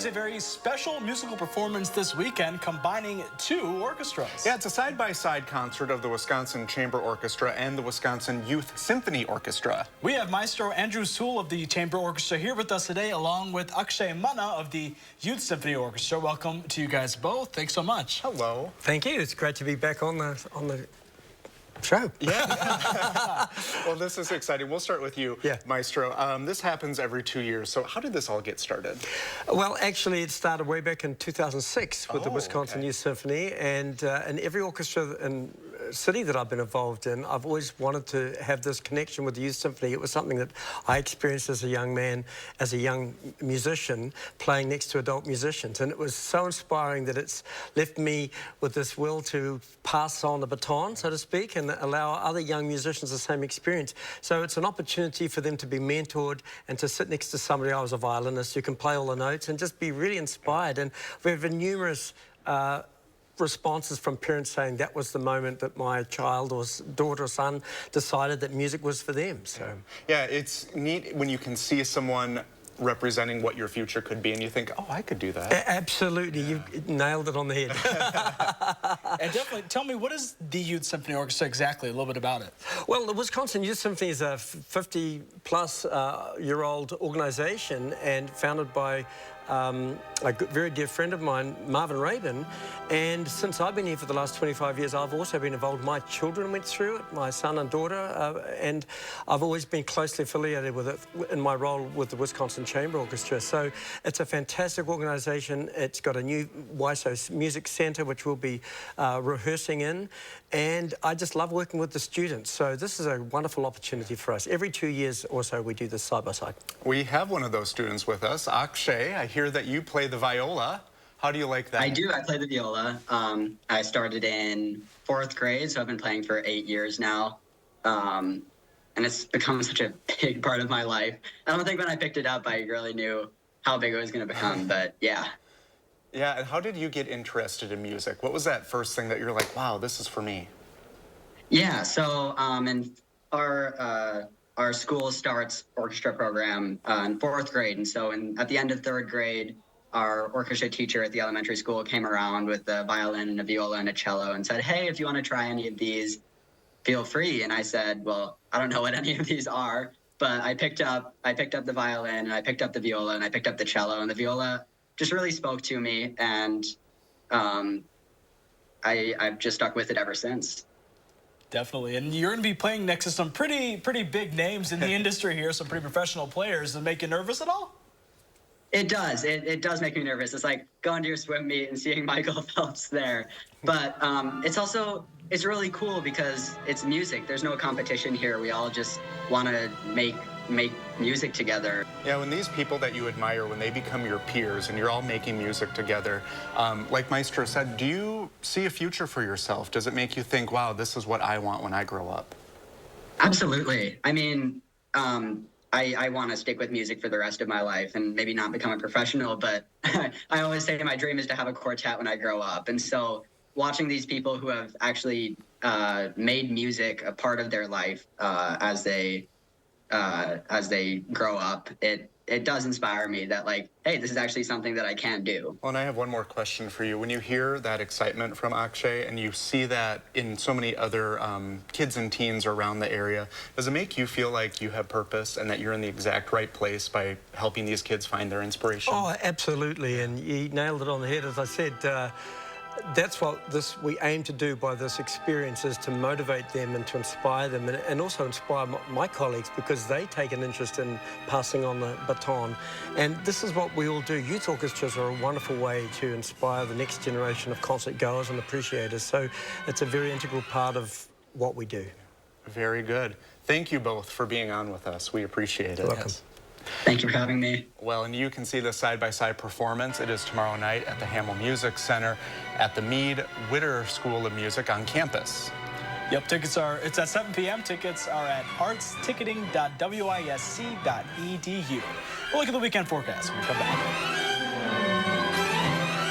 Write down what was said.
a very special musical performance this weekend combining two orchestras. Yeah, it's a side-by-side concert of the Wisconsin Chamber Orchestra and the Wisconsin Youth Symphony Orchestra. We have Maestro Andrew Sewell of the Chamber Orchestra here with us today, along with Akshay Manna of the Youth Symphony Orchestra. Welcome to you guys both. Thanks so much. Hello. Thank you. It's great to be back on the show. Yeah. Well, this is exciting. We'll start with you, Yeah. Maestro. This happens every 2 years. So how did this all get started? Well, actually, it started way back in 2006 with the Wisconsin okay. Youth Symphony, and in every orchestra and city that I've been involved in, I've always wanted to have this connection with the Youth Symphony. It was something that I experienced as a young man, as a young musician, playing next to adult musicians, and it was so inspiring that it's left me with this will to pass on the baton, so to speak, and allow other young musicians the same experience. So it's an opportunity for them to be mentored and to sit next to somebody. I was a violinist who can play all the notes and just be really inspired. And we've had numerous responses from parents saying that was the moment that my child or daughter or son decided that music was for them. So yeah, it's neat when you can see someone representing what your future could be and you think, oh, I could do that. Absolutely. You nailed it on the head. And definitely, tell me, what is the Youth Symphony Orchestra exactly? A little bit about it. Well, the Wisconsin Youth Symphony is a 50-plus-year-old organization and founded by a very dear friend of mine, Marvin Rabin. And since I've been here for the last 25 years, I've also been involved. My children went through it, my son and daughter, and I've always been closely affiliated with it in my role with the Wisconsin Chamber Orchestra. So it's a fantastic organization. It's got a new WYSO Music Center, which we'll be rehearsing in. And I just love working with the students. So this is a wonderful opportunity for us. Every 2 years or so, we do this side by side. We have one of those students with us, Akshay. I hear that you play the viola. How do you like that? I do. I play the viola. I started in 4th grade, so I've been playing for 8 years now. And it's become such a big part of my life. I don't think when I picked it up, I really knew how big it was going to become, but yeah. Yeah, and how did you get interested in music? What was that first thing that you're like, wow, this is for me? Yeah, so in our school starts orchestra program in 4th grade, and so at the end of 3rd grade, our orchestra teacher at the elementary school came around with a violin and a viola and a cello and said, hey, if you want to try any of these, feel free. And I said, well, I don't know what any of these are, but I picked up the violin, and I picked up the viola, and I picked up the cello, and the viola just really spoke to me, and I've just stuck with it ever since. Definitely, and you're going to be playing next to some pretty big names in the industry here, some pretty professional players. Does it make you nervous at all? It does. It does make me nervous. It's like going to your swim meet and seeing Michael Phelps there. But it's really cool because it's music. There's no competition here. We all just want to make music together. Yeah, when these people that you admire, when they become your peers and you're all making music together, like Maestro said, do you see a future for yourself? Does it make you think, wow, this is what I want when I grow up? Absolutely. I mean, I want to stick with music for the rest of my life and maybe not become a professional, but I always say my dream is to have a quartet when I grow up. And so watching these people who have actually made music a part of their life as they grow up, it does inspire me that, like, hey, this is actually something that I can do. Well, and I have one more question for you. When you hear that excitement from Akshay and you see that in so many other kids and teens around the area, does it make you feel like you have purpose and that you're in the exact right place by helping these kids find their inspiration? Oh, absolutely, and you nailed it on the head. As I said, that's what we aim to do by this experience, is to motivate them and to inspire them, and also inspire my colleagues, because they take an interest in passing on the baton. And this is what we all do. Youth orchestras are a wonderful way to inspire the next generation of concert goers and appreciators. So it's a very integral part of what we do. Very good. Thank you both for being on with us. We appreciate it. You're welcome. Yes. Thank you for having me. Well, and you can see the side-by-side performance. It is tomorrow night at the Hamill Music Center at the Mead Witter School of Music on campus. Yep, it's at 7 p.m. Tickets are at artsticketing.wysc.edu. We'll look at the weekend forecast when we come back.